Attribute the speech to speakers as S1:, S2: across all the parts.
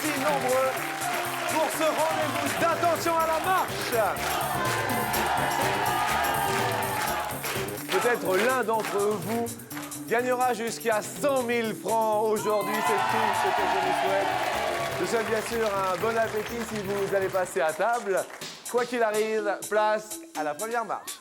S1: si nombreux pour ce rendez-vous d'attention à la marche. Peut-être l'un d'entre vous gagnera jusqu'à 100 000 francs aujourd'hui, c'est tout ce que je vous souhaite. Je vous souhaite bien sûr un bon appétit si vous allez passer à table. Quoi qu'il arrive, place à la première marche.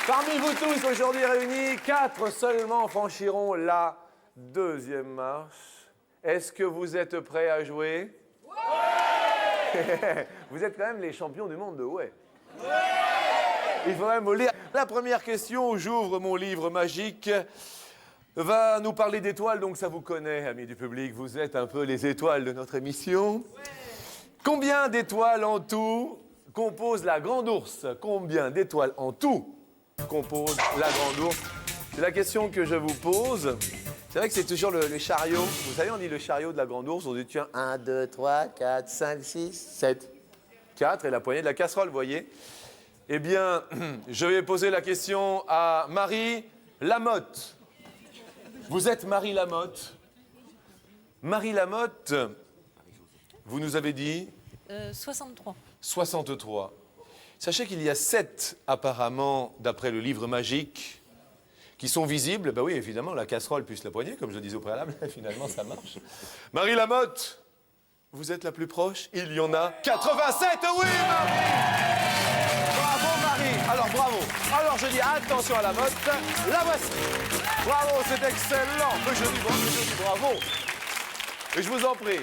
S1: Parmi vous tous aujourd'hui réunis, 4 seulement franchiront la deuxième marche. Est-ce que vous êtes prêts à jouer? Ouais. Vous êtes quand même les champions du monde de ouais. Ouais. Il faudrait me lire. La première question, j'ouvre mon livre magique, va nous parler d'étoiles, donc ça vous connaît, amis du public, vous êtes un peu les étoiles de notre émission. Ouais. Combien d'étoiles en tout compose la Grande Ourse? Combien d'étoiles en tout compose la Grande Ourse? C'est la question que je vous pose. C'est vrai que c'est toujours le chariot. Vous savez, on dit le chariot de la Grande Ourse. On dit, tiens, 1, 2, 3, 4, 5, 6, 7. 4 et la poignée de la casserole, vous voyez. Eh bien, je vais poser la question à Marie Lamotte. Vous êtes Marie Lamotte. Marie Lamotte, vous nous avez dit
S2: 63.
S1: 63. Sachez qu'il y a 7, apparemment, d'après le livre magique, qui sont visibles. Ben oui, évidemment, la casserole plus la poignée, comme je le disais au préalable. Finalement, ça marche. Marie Lamotte, vous êtes la plus proche. Il y en a 87. Oui, Marie! Bravo, Marie. Alors, bravo. Alors, je dis attention à la motte. La voici. Bravo, c'est excellent. Mais je dis bravo. Et je vous en prie.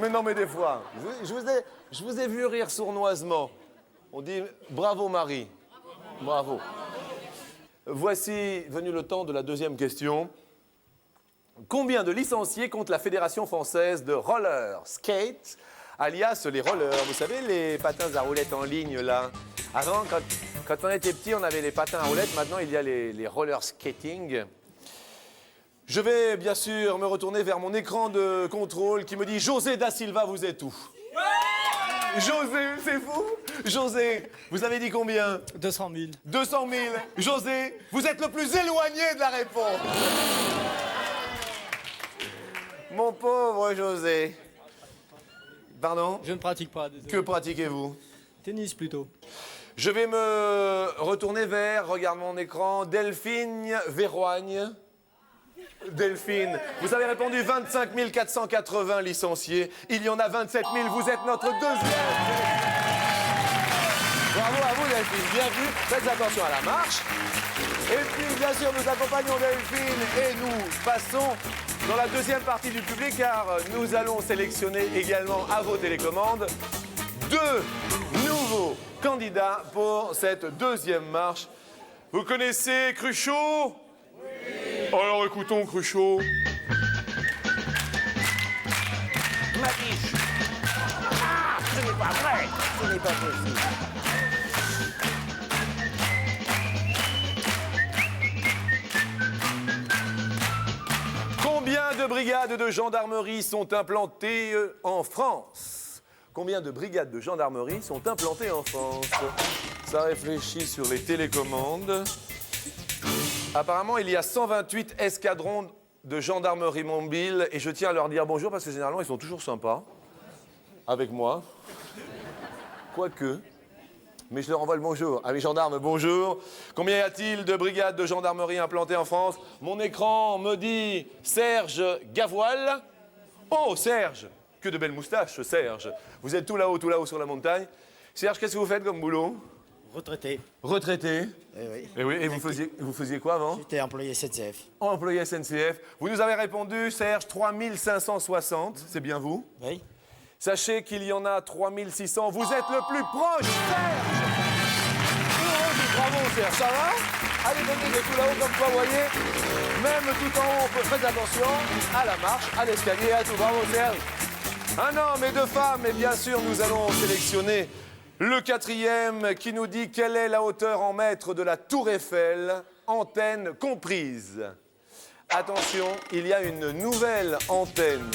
S1: Mais non, mais des fois, je vous ai vu rire sournoisement. On dit bravo, Marie. Bravo. Voici venu le temps de la deuxième question. Combien de licenciés compte la Fédération française de roller skate, alias les rollers? Vous savez, les patins à roulettes en ligne, là. Avant, quand on était petit, on avait les patins à roulettes. Maintenant, il y a les roller skating. Je vais bien sûr me retourner vers mon écran de contrôle qui me dit « José da Silva, vous êtes où ?» José, c'est vous? José, vous avez dit combien?
S3: 200 000.
S1: 200 000. José, vous êtes le plus éloigné de la réponse. Mon pauvre José. Pardon?
S3: Je ne pratique pas, désolé.
S1: Que pratiquez-vous?
S3: Tennis plutôt.
S1: Je vais me retourner vers, regarde mon écran, Delphine Véroigne. Delphine, vous avez répondu 25 480 licenciés. Il y en a 27 000. Vous êtes notre deuxième. Bravo à vous, Delphine. Bien vu. Faites attention à la marche. Et puis, bien sûr, nous accompagnons Delphine et nous passons dans la deuxième partie du public car nous allons sélectionner également à vos télécommandes 2 nouveaux candidats pour cette deuxième marche. Vous connaissez Cruchot? Alors écoutons Cruchot.
S4: Magiche. Ah, ce n'est pas vrai. Ce n'est pas possible.
S1: Combien de brigades de gendarmerie sont implantées en France? Combien de brigades de gendarmerie sont implantées en France? Ça réfléchit sur les télécommandes. Apparemment, il y a 128 escadrons de gendarmerie mobile et je tiens à leur dire bonjour parce que généralement, ils sont toujours sympas avec moi. Quoique, mais je leur envoie le bonjour. Ah, mes gendarmes, bonjour. Combien y a-t-il de brigades de gendarmerie implantées en France? Mon écran me dit Serge Gavoil. Oh, Serge! Que de belles moustaches, Serge. Vous êtes tout là-haut sur la montagne. Serge, qu'est-ce que vous faites comme boulot?
S5: Retraité.
S1: Retraité?
S5: Eh oui.
S1: Et oui, et vous faisiez quoi avant?
S5: J'étais employé SNCF.
S1: Employé SNCF. Vous nous avez répondu, Serge, 3560. C'est bien vous?
S5: Oui.
S1: Sachez qu'il y en a 3600. Vous êtes le plus proche, Serge! Bravo, Serge. Ça va? Allez, venez de tout là-haut, comme quoi, vous voyez. Même tout en haut, on peut faire attention à la marche, à l'escalier, à tout. Bravo, Serge. Un homme et 2 femmes. Et bien sûr, nous allons sélectionner le 4e qui nous dit quelle est la hauteur en mètres de la Tour Eiffel, antenne comprise. Attention, il y a une nouvelle antenne.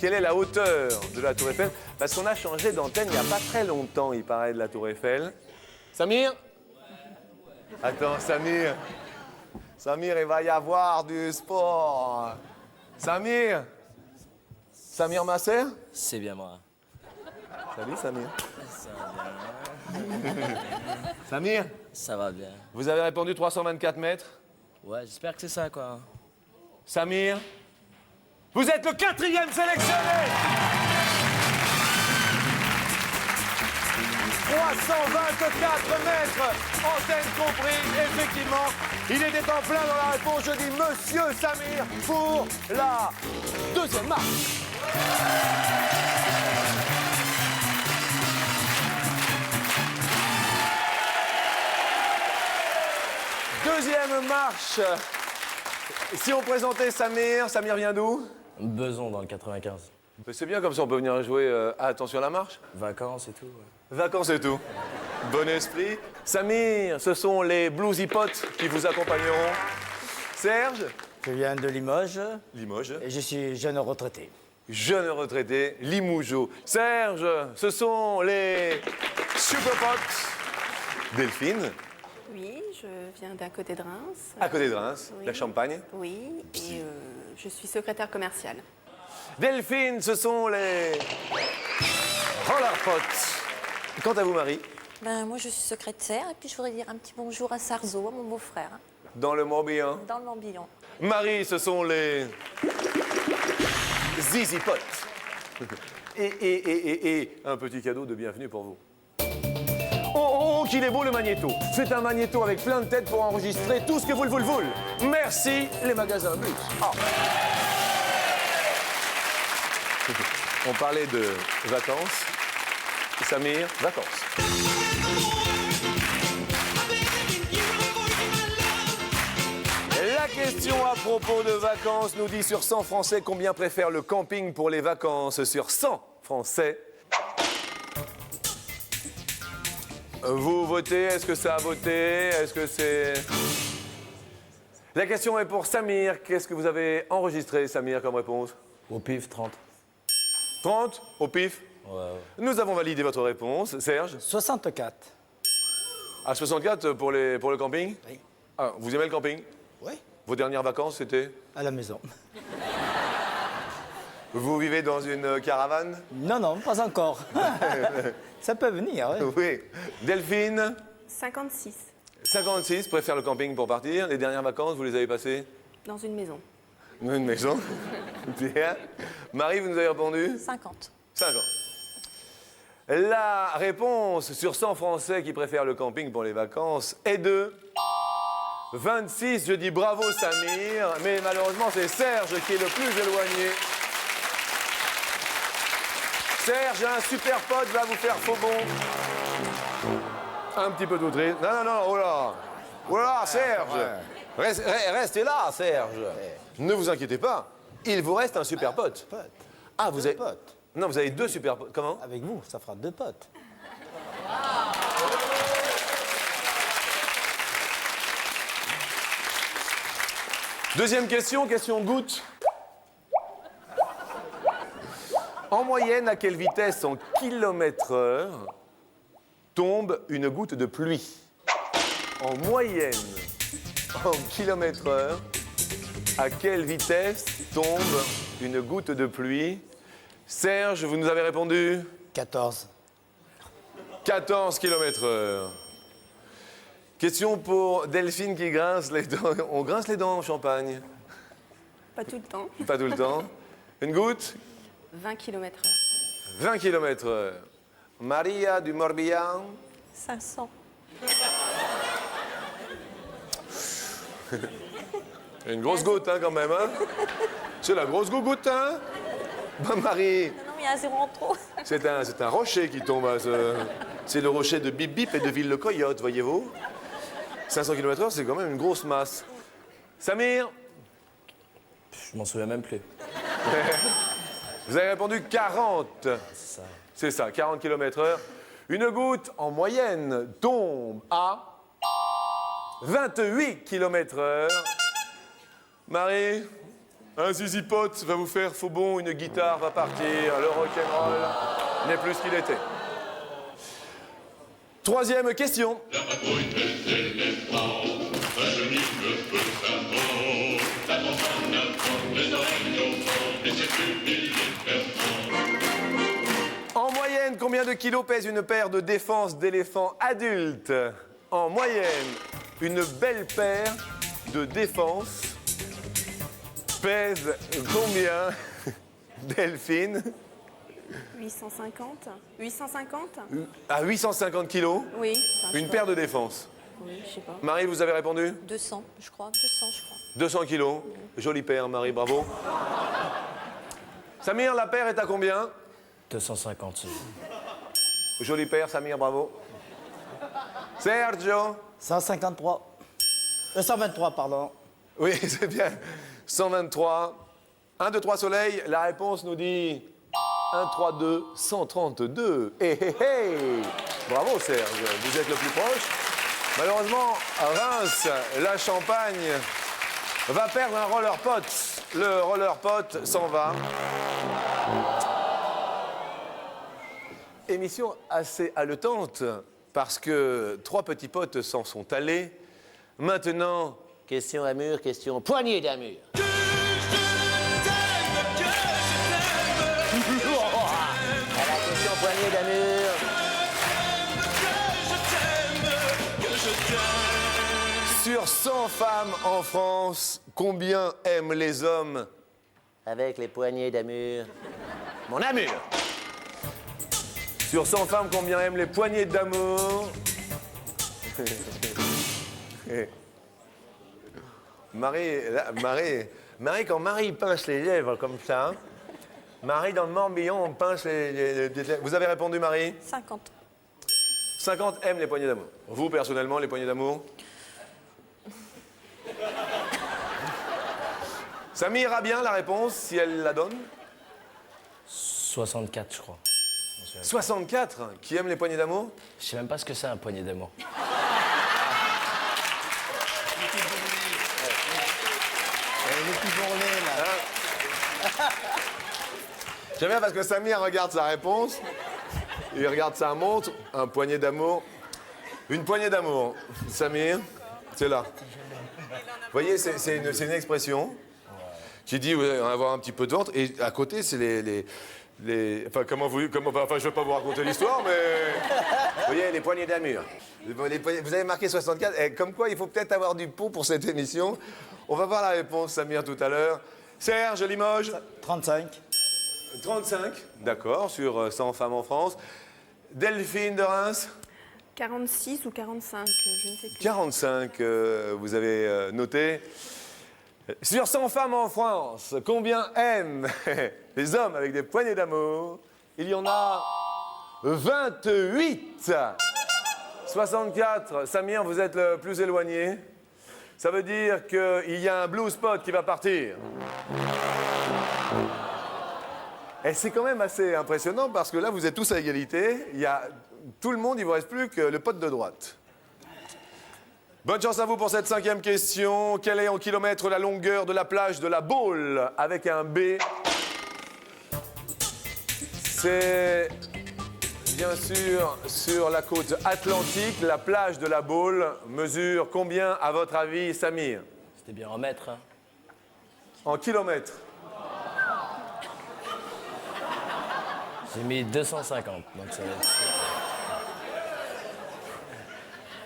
S1: Quelle est la hauteur de la Tour Eiffel? Parce qu'on a changé d'antenne il n'y a pas très longtemps, il paraît, de la Tour Eiffel. Samir? Attends, Samir. Samir, il va y avoir du sport. Samir Masser?
S5: C'est bien moi.
S1: Salut Samir. Samir,
S5: Ça va bien.
S1: vous avez répondu 324 mètres.
S5: Ouais, j'espère que c'est ça, quoi.
S1: Samir, vous êtes le 4e sélectionné. 324 mètres, antenne compris, effectivement. Il était en plein dans la réponse. Je dis Monsieur Samir pour la deuxième marche. Deuxième marche. Si on présentait Samir, Samir vient d'où?
S5: Beson dans le 95.
S1: C'est bien, comme ça on peut venir jouer à Attention à la marche.
S5: Vacances et tout, ouais.
S1: Vacances et tout. Bon esprit. Samir, ce sont les Bluesy Potes qui vous accompagneront. Serge,
S5: Je viens de Limoges
S1: Limoges.
S5: et je suis jeune retraité.
S1: Jeune retraité, Limougeot. Serge, ce sont les Super Potes. Delphine,
S2: Oui, je viens d'à côté de Reims.
S1: à côté de Reims,
S2: Oui.
S1: la Champagne.
S2: Oui, et je suis secrétaire commerciale.
S1: Delphine, ce sont les Roller Potes. Quant à vous, Marie,
S6: Ben, moi, je suis secrétaire et puis je voudrais dire un petit bonjour à Sarzo, à mon beau-frère,
S1: dans le Morbihan.
S6: dans le Morbihan.
S1: Marie, ce sont les Zizi Potes. Et un petit cadeau de bienvenue pour vous. Oh, qu'il est beau le magnéto. C'est un magnéto avec plein de têtes pour enregistrer tout ce que vous le voulez. Merci les magasins Blues. Ah. On parlait de vacances. Samir, vacances. La question à propos de vacances nous dit sur 100 Français combien préfèrent le camping pour les vacances. Sur 100 Français. Vous votez, est-ce que ça a voté? Est-ce que c'est... La question est pour Samir. Qu'est-ce que vous avez enregistré, Samir, comme réponse?
S5: Au pif, 30.
S1: 30 au pif.
S5: Ouais, ouais.
S1: Nous avons validé votre réponse. Serge?
S3: 64.
S1: À 64 pour le camping?
S3: Oui.
S1: Ah, vous aimez le camping?
S3: Oui.
S1: Vos dernières vacances, c'était?
S3: À la maison.
S1: Vous vivez dans une caravane?
S3: Non, non, pas encore. Ça peut venir, oui.
S1: Oui. Delphine?
S2: 56,
S1: 56, préfère le camping pour partir. Les dernières vacances, vous les avez passées?
S2: dans une maison.
S1: Dans une maison. Bien. Marie, vous nous avez répondu?
S6: 50.
S1: 50. La réponse sur 100 Français qui préfèrent le camping pour les vacances est de 26. Je dis bravo Samir, mais malheureusement c'est Serge qui est le plus éloigné. Serge, un super pote va vous faire faux bon. Un petit peu d'outré. Non, oh là. Oh là, Serge. Restez là, Serge. Ne vous inquiétez pas, il vous reste un super pote.
S3: Pote.
S1: Ah, vous avez...
S3: Pote.
S1: Non, vous avez 2 super potes. Comment?
S3: Avec vous, ça fera 2 potes.
S1: Deuxième question, question goutte. En moyenne, à quelle vitesse en kilomètres/heure tombe une goutte de pluie? En moyenne, en kilomètres/heure, à quelle vitesse tombe une goutte de pluie? Serge, vous nous avez répondu
S3: 14.
S1: 14 km/h. Question pour Delphine qui grince les dents. On grince les dents en Champagne?
S2: Pas tout le temps.
S1: Pas tout le temps. Une goutte?
S2: 20 km/h.
S1: 20 km/h. Maria du Morbihan.
S6: 500.
S1: Une grosse goutte, hein, quand même, hein? C'est la grosse goutte, hein? Marie,
S6: Non, non, il y a un zéro en trop.
S1: c'est un rocher qui tombe. Hein, c'est le rocher de Bip Bip et de Ville-le-Coyote, voyez-vous? 500 km/h, c'est quand même une grosse masse. Samir,
S5: Je m'en souviens même plus.
S1: vous avez répondu 40.
S5: C'est ça.
S1: C'est ça, 40 km/h. Une goutte, en moyenne, tombe à 28 km/h. Marie, un zizipote va vous faire faux bon, une guitare va partir, le rock'n'roll n'est plus ce qu'il était. Troisième question. En moyenne, combien de kilos pèse une paire de défense d'éléphants adultes? En moyenne, une belle paire de défense pèse combien, Delphine?
S2: 850. 850?
S1: À 850 kilos,
S2: Oui. Enfin,
S1: une paire de défense.
S2: Oui, je sais pas.
S1: Marie, vous avez répondu?
S6: 200, je crois. 200, je crois.
S1: 200 kilos. Jolie paire, Marie, bravo. Samir, la paire est à combien?
S5: 250.
S1: Jolie paire, Samir, bravo. Sergio?
S3: 153. 123, pardon.
S1: Oui, c'est bien. 123. 1, 2, 3 soleil. La réponse nous dit 1, 3, 2, 132. Hé, hé, hé. Bravo, Serge. Vous êtes le plus proche. Malheureusement, Reims, la Champagne, va perdre un roller pot. Le roller pot s'en va. Émission assez haletante parce que 3 petits potes s'en sont allés. Maintenant,
S4: Question Amur, question poignée d'Amur. À la question poignée d'Amur.
S1: sur 100 femmes en France, combien aiment les hommes
S4: Avec les poignées d'Amur. Mon Amur.
S1: Sur 100 femmes, combien aiment les poignées d'amour Marie, quand Marie pince les lèvres comme ça, hein, Marie, dans le Morbihan, on pince les lèvres. Vous avez répondu, Marie
S6: 50.
S1: 50 aiment les poignées d'amour. Vous, personnellement, les poignées d'amour Samir a bien la réponse, si elle la donne
S5: 64, je crois.
S1: 64 qui aiment les poignées d'amour
S5: Je sais même pas ce que c'est un poignet d'amour.
S3: Les petits bourrelets, là.
S1: J'aime bien parce que Samir regarde sa réponse, il regarde sa montre, un poignet d'amour. Une poignée d'amour. Samir, c'est là. Vous voyez, c'est une expression qui dit vous allez en avoir un petit peu de ventre, et à côté, c'est les enfin, enfin, je ne vais pas vous raconter l'histoire, mais... Vous voyez, les poignées d'amour. Vous avez marqué 64, et comme quoi il faut peut-être avoir du pot pour cette émission. On va voir la réponse, Samir, tout à l'heure. Serge, Limoges
S3: 35.
S1: 35, d'accord, sur 100 femmes en France. Delphine de Reims
S2: 46 ou 45, je ne sais plus.
S1: 45, vous avez noté. Sur 100 femmes en France, combien aiment les hommes avec des poignées d'amour? Il y en a 28. 64, Samir, vous êtes le plus éloigné. Ça veut dire qu'il y a un blue spot qui va partir. Et c'est quand même assez impressionnant parce que là, vous êtes tous à égalité. Il y a tout le monde, il ne vous reste plus que le pote de droite. Bonne chance à vous pour cette 5e question. Quelle est en kilomètres la longueur de la plage de la Baule avec un B? C'est bien sûr sur la côte atlantique. La plage de la Baule mesure combien, à votre avis, Samir?
S5: C'était bien en mètres. Hein.
S1: En kilomètres.
S5: J'ai mis 250, donc ça va être...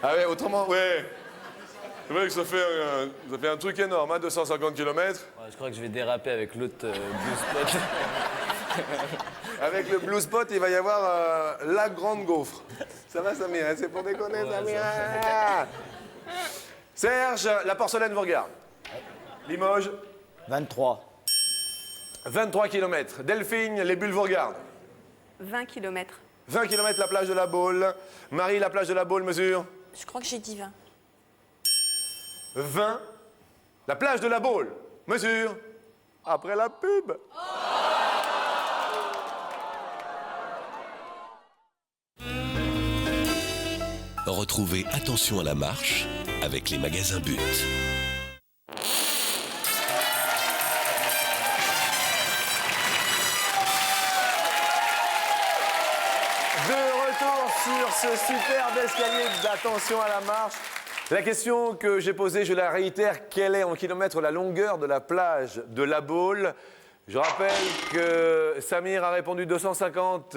S1: Ah ouais, autrement, ouais. C'est vrai que ça fait un truc énorme, hein, 250 km.
S5: Ouais, je crois que je vais déraper avec l'autre blue spot.
S1: Avec le blue spot, il va y avoir la grande gaufre. Ça va, Samir? C'est pour déconner,
S5: Ouais,
S1: Samir?
S5: ça
S1: Serge, la porcelaine vous regarde. Limoges,
S3: 23.
S1: 23 km. Delphine, les bulles vous regardent.
S2: 20 km.
S1: 20 km la plage de la Baule. Marie, la plage de la Baule mesure
S6: Je crois que j'ai dit 20.
S1: 20. La plage de la Baule mesure après la pub.
S7: Retrouvez Attention à la marche avec les magasins But.
S1: De retour sur ce superbe escalier d'Attention à la marche. La question que j'ai posée, je la réitère. Quelle est en kilomètres la longueur de la plage de La Baule? Je rappelle que Samir a répondu 250.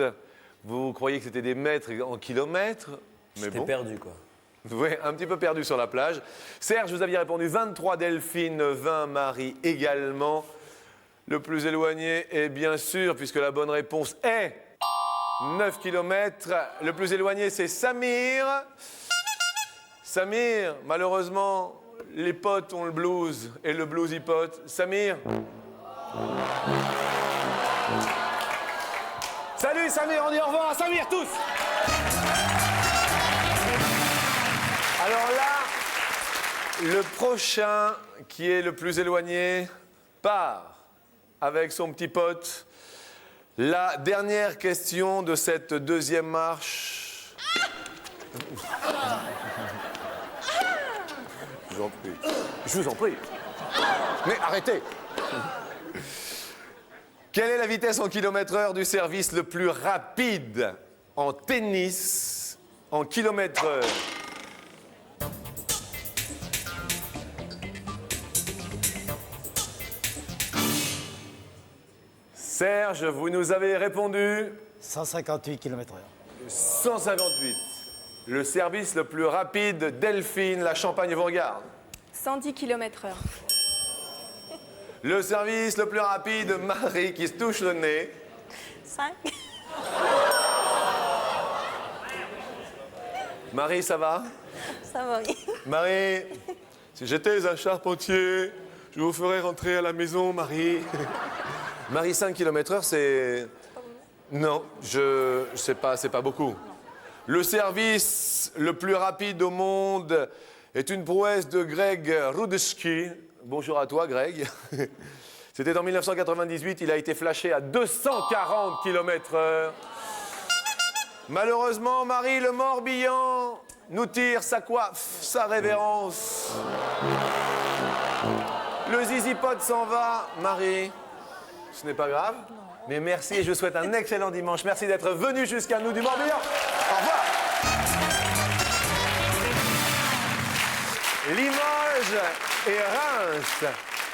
S1: Vous croyez que c'était des mètres en kilomètres? Mais
S5: J'étais
S1: bon.
S5: perdu, quoi.
S1: Oui, un petit peu perdu sur la plage. Serge, vous aviez répondu 23, Delphine, 20, Marie également. Le plus éloigné est bien sûr, puisque la bonne réponse est 9 km. Le plus éloigné, c'est Samir. Samir, malheureusement, les potes ont le blues et le blues y pote. Samir. Salut Samir, on dit au revoir à Samir tous. Alors là, le prochain qui est le plus éloigné part avec son petit pote. La dernière question de cette deuxième marche. Je vous en prie. Je vous en prie. Mais arrêtez. Quelle est la vitesse en kilomètre-heure du service le plus rapide en tennis en kilomètre-heure? Serge, vous nous avez répondu
S3: 158 km/h.
S1: 158. Le service le plus rapide, Delphine, la Champagne vous regarde.
S2: 110 km/h.
S1: Le service le plus rapide, Marie qui se touche le nez.
S6: 5.
S1: Marie, ça va?
S6: Ça va, oui.
S1: Marie, si j'étais un charpentier, je vous ferais rentrer à la maison, Marie. Marie, 5 km/h, c'est... Non, c'est pas beaucoup. Le service le plus rapide au monde est une prouesse de Greg Rudetsky. Bonjour à toi, Greg. C'était en 1998, il a été flashé à 240 km/h. Malheureusement, Marie, le Morbihan, nous tire sa coiffe, sa révérence. Le zizipote s'en va, Marie. Ce n'est pas grave. Mais merci et je vous souhaite un excellent dimanche. Merci d'être venu jusqu'à nous du Morbihan. Au revoir. Limoges et Reims,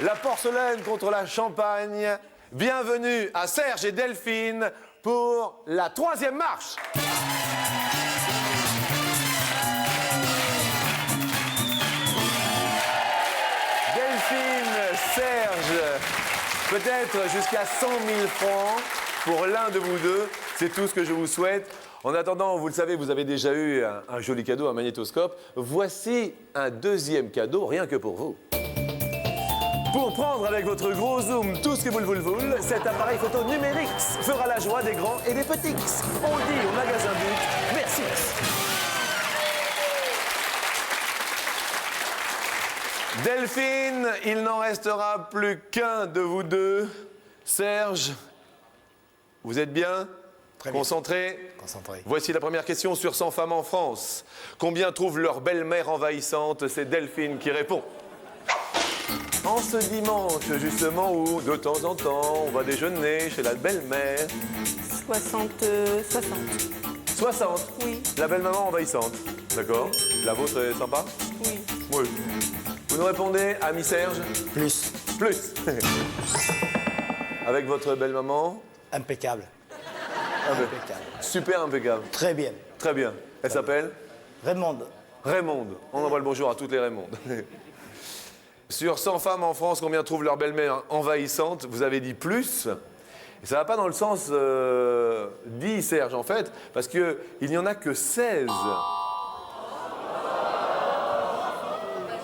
S1: la porcelaine contre la Champagne. Bienvenue à Serge et Delphine pour la troisième marche. Delphine, Serge, peut-être jusqu'à 100 000 francs pour l'un de vous deux. C'est tout ce que je vous souhaite. En attendant, vous le savez, vous avez déjà eu un joli cadeau, un magnétoscope. Voici un deuxième cadeau, rien que pour vous. Pour prendre avec votre gros zoom tout ce que vous le voulez, cet appareil photo numérique fera la joie des grands et des petits. On dit au magasin But, merci. Delphine, il n'en restera plus qu'un de vous deux. Serge, vous êtes bien?
S3: Très bien.
S1: Concentré?
S3: Concentré.
S1: Voici la première question sur 100 femmes en France. Combien trouvent leur belle-mère envahissante? C'est Delphine qui répond. En ce dimanche, justement, où de temps en temps, on va déjeuner chez la belle-mère.
S2: 60.
S1: 60.
S2: Oui.
S1: La belle-maman envahissante. D'accord. La vôtre est sympa?
S2: Oui.
S1: Oui. Vous nous répondez, ami Serge?
S3: Plus.
S1: Plus. Avec votre belle-maman?
S3: Impeccable. Impeccable.
S1: Super impeccable.
S3: Très bien.
S1: Très bien. Elle s'appelle?
S3: Raymond.
S1: Raymonde. On envoie le bonjour à toutes les Raymondes. Sur 100 femmes en France, combien trouvent leur belle-mère envahissante? Vous avez dit plus. Et ça ne va pas dans le sens dit, Serge, en fait, parce qu'il n'y en a que 16.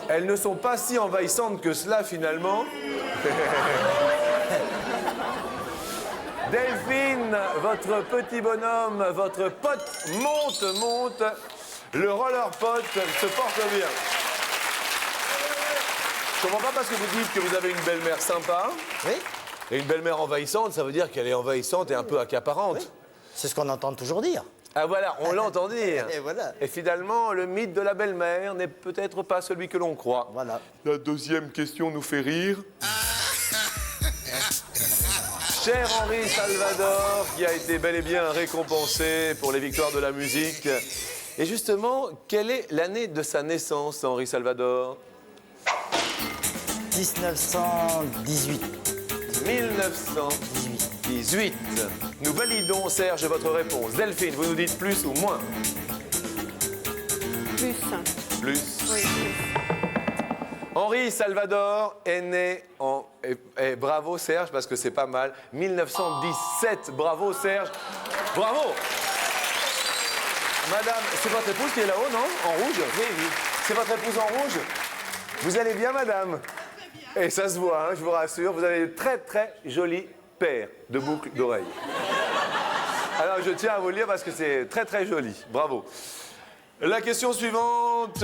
S1: Elles ne sont pas si envahissantes que cela, finalement. Delphine, votre petit bonhomme, votre pote monte. Le roller pote se porte bien. Je comprends pas parce que vous dites que vous avez une belle-mère sympa.
S3: Oui.
S1: Et une belle-mère envahissante, ça veut dire qu'elle est envahissante et un peu accaparante.
S3: Oui. C'est ce qu'on entend toujours dire.
S1: Ah voilà, on l'entend dire.
S3: Et voilà.
S1: Et finalement, le mythe de la belle-mère n'est peut-être pas celui que l'on croit.
S3: Voilà.
S1: La deuxième question nous fait rire. Cher Henri Salvador, qui a été bel et bien récompensé pour les victoires de la musique, Et justement, quelle est l'année de sa naissance, Henri Salvador?
S3: 1918.
S1: 1918. Nous validons, Serge, votre réponse. Delphine, vous nous dites plus ou moins?
S2: Plus.
S1: Plus.
S2: Oui, plus.
S1: Henri Salvador est né en... et bravo Serge, parce que c'est pas mal. 1917. Bravo Serge. Bravo. Madame, c'est votre épouse qui est là-haut, non? En rouge? Oui, oui. C'est votre épouse en rouge? Vous allez bien, madame? Et ça se voit, hein, je vous rassure. Vous avez de très, très jolies paires de boucles d'oreilles. Alors, je tiens à vous le dire parce que c'est très, très joli. Bravo. La question suivante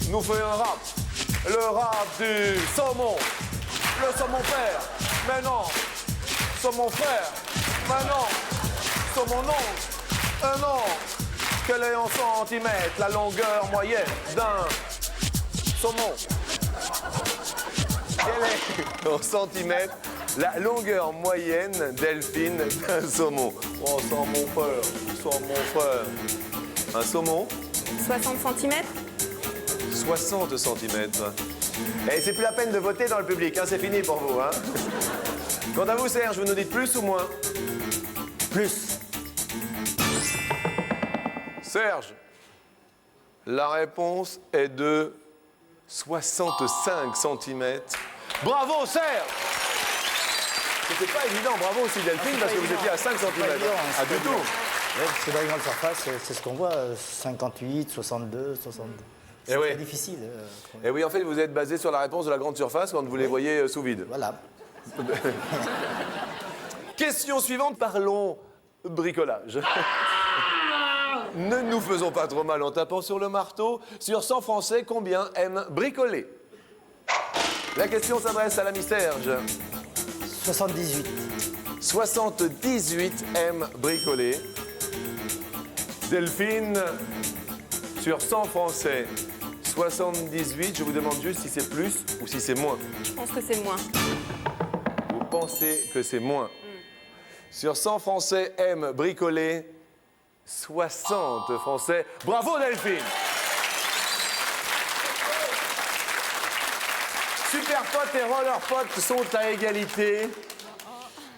S1: nous fait un rap. Le rap du saumon. Le saumon père. Mais non. Saumon frère. Mais non. Saumon oncle. Non. Quelle est en centimètres la longueur moyenne d'un saumon? Quelle est en centimètres la longueur moyenne, Delphine, d'un saumon? Oh, sans mon frère, sans mon frère. Un saumon?
S2: 60 cm.
S1: 60 cm. Et c'est plus la peine de voter dans le public, hein, c'est fini pour vous. Hein. Quant à vous, Serge, vous nous dites plus ou moins?
S3: Plus.
S1: Serge, la réponse est de 65 cm. Bravo, Serge! C'était pas évident, bravo aussi Delphine, parce que vous étiez à 5 cm. Ah, du tout.
S3: Ouais, parce que dans les grandes surfaces, c'est ce qu'on voit, 58, 62, 62. C'est
S1: oui.
S3: très difficile.
S1: Et oui, en fait, vous êtes basé sur la réponse de la grande surface quand vous les voyez sous vide.
S3: Voilà.
S1: Question suivante, parlons bricolage. Ne nous faisons pas trop mal en tapant sur le marteau. Sur 100 Français, combien aiment bricoler? La question s'adresse à l'ami Serge.
S3: 78.
S1: 78 aiment bricoler. Delphine, sur 100 Français, 78, je vous demande juste si c'est plus ou si c'est moins.
S2: Je pense que c'est moins.
S1: Vous pensez que c'est moins? Sur 100 Français aiment bricoler, 60 Français. Bravo Delphine! Super Potes et Roller Potes sont à égalité.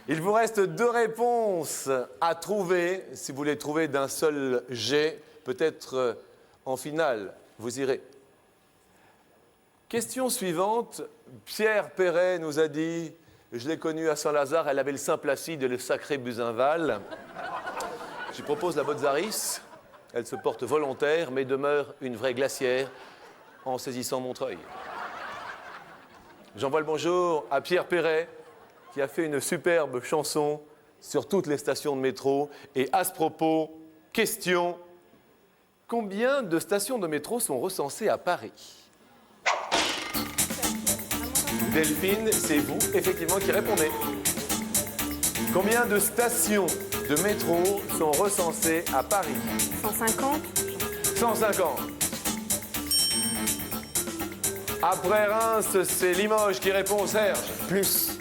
S1: Il vous reste 2 réponses à trouver. Si vous les trouvez d'un seul jet, peut-être en finale, vous irez. Question suivante. Pierre Perret nous a dit, je l'ai connue à Saint-Lazare, elle avait le Saint-Placide et le sacré Buzinval. Je propose la Botzaris. Elle se porte volontaire, mais demeure une vraie glacière en saisissant Montreuil. J'envoie le bonjour à Pierre Perret, qui a fait une superbe chanson sur toutes les stations de métro. Et à ce propos, question, combien de stations de métro sont recensées à Paris? Delphine, c'est vous, effectivement, qui répondez. Combien de stations de métro sont recensées à Paris?
S2: 150.
S1: 150. Après Reims, c'est Limoges qui répond, Serge.
S3: Plus.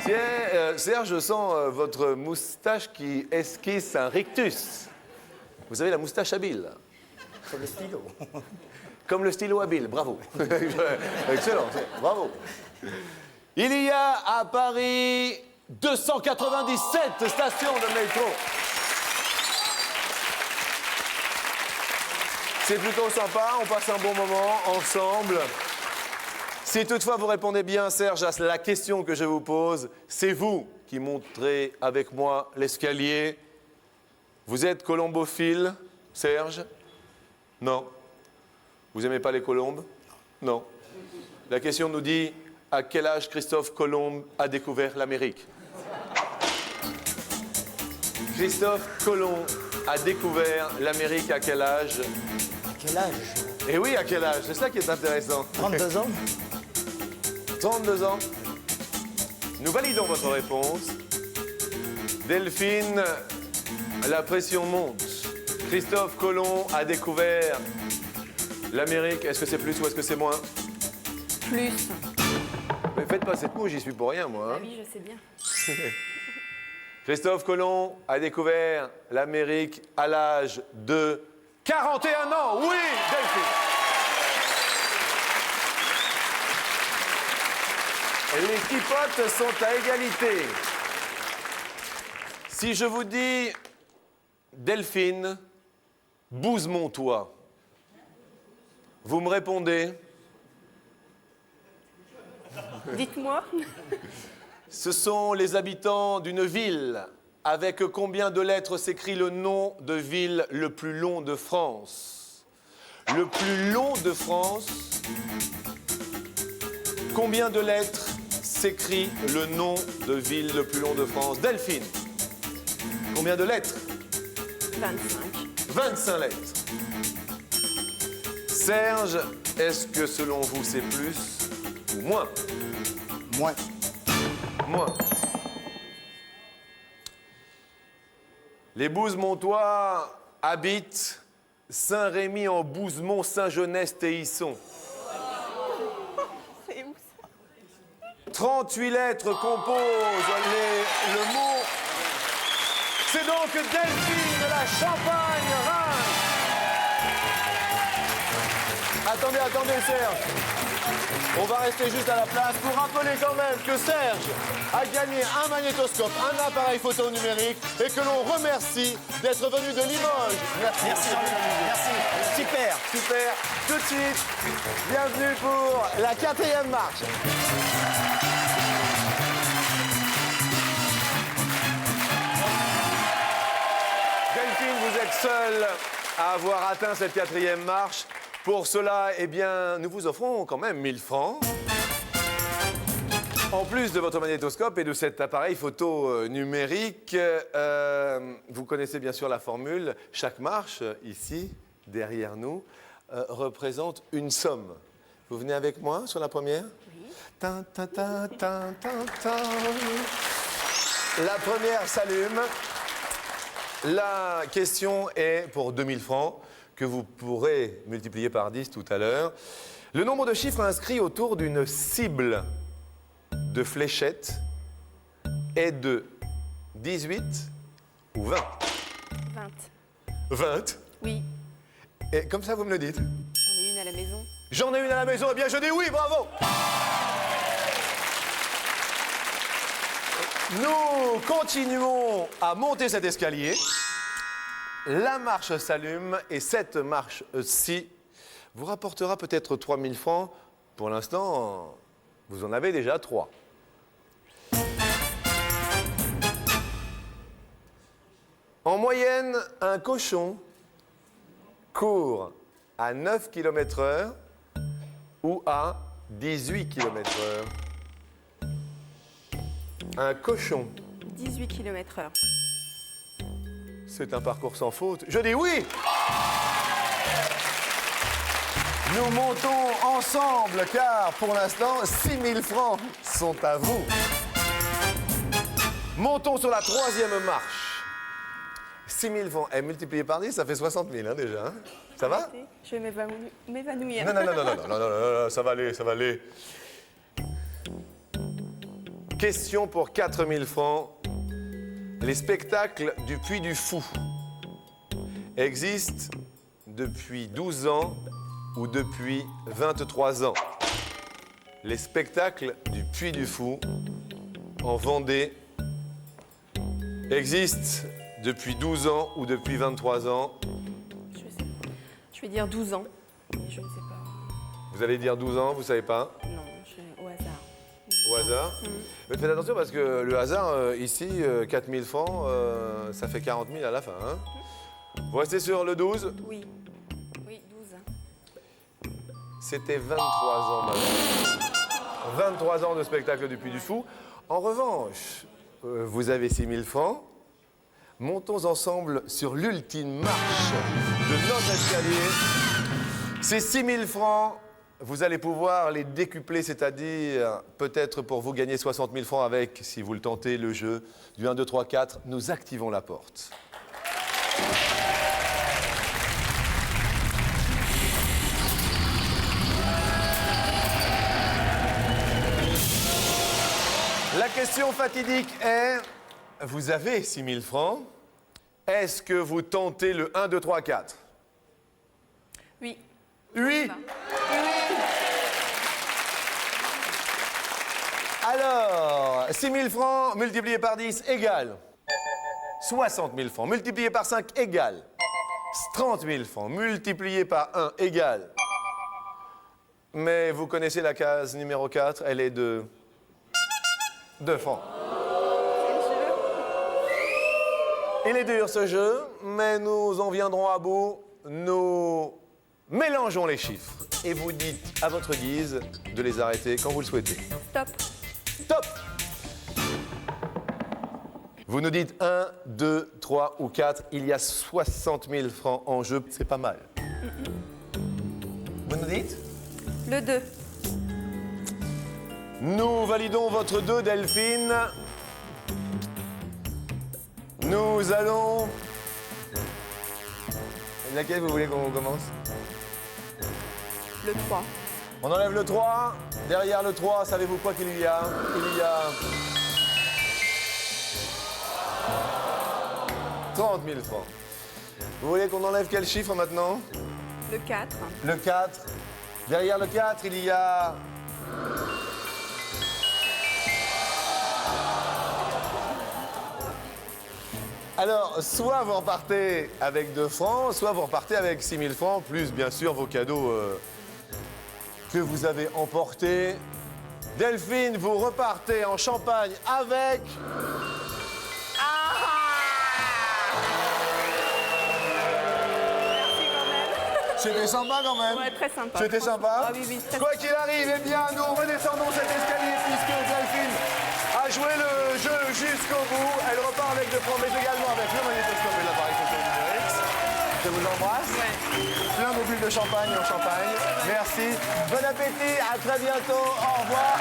S1: Tiens, Serge, je sens votre moustache qui esquisse un rictus. Vous avez la moustache habile.
S3: Sur le stylo.
S1: Comme le stylo habile, bravo. Excellent, bravo. Il y a à Paris 297 stations de métro. C'est plutôt sympa, on passe un bon moment ensemble. Si toutefois vous répondez bien, Serge, à la question que je vous pose, c'est vous qui monterez avec moi l'escalier. Vous êtes colombophile, Serge? Non. Vous aimez pas les colombes? Non. La question nous dit, à quel âge Christophe Colomb a découvert l'Amérique? Christophe Colomb a découvert l'Amérique à quel âge?
S3: À quel âge?
S1: Eh oui, à quel âge? C'est ça qui est intéressant.
S3: 32 ans?
S1: 32 ans. Nous validons votre réponse. Delphine, la pression monte. Christophe Colomb a découvert l'Amérique. Est-ce que c'est plus ou est-ce que c'est moins?
S2: Plus.
S1: Mais faites pas cette moue, j'y suis pour rien, moi.
S2: Ah
S1: Hein.
S2: oui, je sais bien.
S1: Christophe Colomb a découvert l'Amérique à l'âge de 41 ans. Oui, Delphine. Les kipotes sont à égalité. Si je vous dis Delphine, Bouzmontois, vous me répondez?
S2: Dites-moi.
S1: Ce sont les habitants d'une ville. Avec combien de lettres s'écrit le nom de ville le plus long de France? Le plus long de France. Combien de lettres s'écrit le nom de ville le plus long de France? Delphine. Combien de lettres?
S2: 25.
S1: 25 lettres. Serge, est-ce que selon vous c'est plus ou moins?
S3: Moins.
S1: Moins. Les Bouzmontois habitent Saint-Rémy-en-Bouzemont, Saint-Genès-Téhisson.
S2: C'est où ça?
S1: 38 lettres composent le mot. C'est donc Delphine de la Champagne-Reims. Attendez, Serge. On va rester juste à la place pour rappeler quand même que Serge a gagné un magnétoscope, un appareil photo numérique et que l'on remercie d'être venu de Limoges.
S3: Merci Jean-Louis, merci. Super.
S1: Super. Tout de suite, bienvenue pour la 4e marche. Delphine, vous êtes seule à avoir atteint cette 4e marche. Pour cela, eh bien, nous vous offrons quand même 1000 francs. En plus de votre magnétoscope et de cet appareil photo numérique, vous connaissez bien sûr la formule. Chaque marche, ici, derrière nous, représente une somme. Vous venez avec moi sur la première?
S2: Oui.
S1: Tin, tin, tin, tin, tin, tin. La première s'allume. La question est pour 2000 francs que vous pourrez multiplier par 10 tout à l'heure. Le nombre de chiffres inscrits autour d'une cible de fléchette est de 18 ou 20?
S2: 20.
S1: 20?
S2: Oui.
S1: Et comme ça, vous me le dites.
S2: J'en ai une à la maison.
S1: J'en ai une à la maison, eh bien je dis oui, bravo! Nous continuons à monter cet escalier. La marche s'allume et cette marche-ci vous rapportera peut-être 3000 francs. Pour l'instant, vous en avez déjà 3. En moyenne, un cochon court à 9 km/h ou à 18 km/h. Un cochon.
S2: 18 km/h.
S1: C'est un parcours sans faute. Je dis oui! Nous montons ensemble car pour l'instant, 6000 francs sont à vous. Montons sur la 3e marche. 6000 francs. Et multiplié par 10, ça fait 60 000 hein, déjà. Hein. Ça va?
S2: Je vais m'évanouir.
S1: Non, ça va aller. Question pour 4000 francs. Les spectacles du Puy du Fou existent depuis 12 ans ou depuis 23 ans. Les spectacles du Puy du Fou en Vendée existent depuis 12 ans ou depuis 23 ans.
S2: Je sais pas. Je vais dire 12 ans. Mais je ne sais pas.
S1: Vous allez dire 12 ans, vous savez pas?
S2: Non, au hasard.
S1: Au hasard. Mais faites attention parce que le hasard, ici, 4000 francs, ça fait 40 000 à la fin. Hein. Vous restez sur le 12?
S2: Oui. Oui, 12.
S1: C'était 23 ans, madame. 23 ans de spectacle du Puy du Fou. En revanche, vous avez 6000 francs. Montons ensemble sur l'ultime marche de notre escalier. Ces 6000 francs, vous allez pouvoir les décupler, c'est-à-dire peut-être pour vous gagner 60 000 francs avec, si vous le tentez, le jeu du 1, 2, 3, 4. Nous activons la porte. La question fatidique est vous avez 6 000 francs. Est-ce que vous tentez le 1, 2, 3, 4?
S2: Oui.
S1: Oui. Alors, 6 000 francs multiplié par 10 égale 60 000 francs. Multiplié par 5 égale 30 000 francs. Multiplié par 1 égale. Mais vous connaissez la case numéro 4, elle est de 2 francs. Il est dur ce jeu, mais nous en viendrons à bout. Nous mélangeons les chiffres et vous dites à votre guise de les arrêter quand vous le souhaitez.
S2: Top.
S1: Top! Vous nous dites 1, 2, 3 ou 4. Il y a 60 000 francs en jeu. C'est pas mal. Vous nous dites?
S2: Le 2.
S1: Nous validons votre 2, Delphine. Nous allons... Laquelle vous voulez qu'on commence?
S2: Le 3.
S1: On enlève le 3. Derrière le 3, savez-vous quoi qu'il y a? Il y a 30 000 francs. Vous voulez qu'on enlève quel chiffre maintenant?
S2: Le 4.
S1: Le 4. Derrière le 4, il y a... Alors, soit vous repartez avec 2 francs, soit vous repartez avec 6 000 francs, plus bien sûr vos cadeaux que vous avez emportés. Delphine, vous repartez en Champagne avec... C'était sympa quand même.
S2: Ouais, très sympa.
S1: C'était sympa.
S2: Ah oui, oui, très
S1: Quoi qu'il arrive, eh bien, nous redescendons cet escalier puisque Delphine a joué le jeu jusqu'au bout. Elle repart avec 2 francs, mais également avec le magnétoscope et l'appareil photo numérique. Je vous embrasse. Plein de bulles de champagne en Champagne. Merci. Bon appétit. À très bientôt. Au revoir.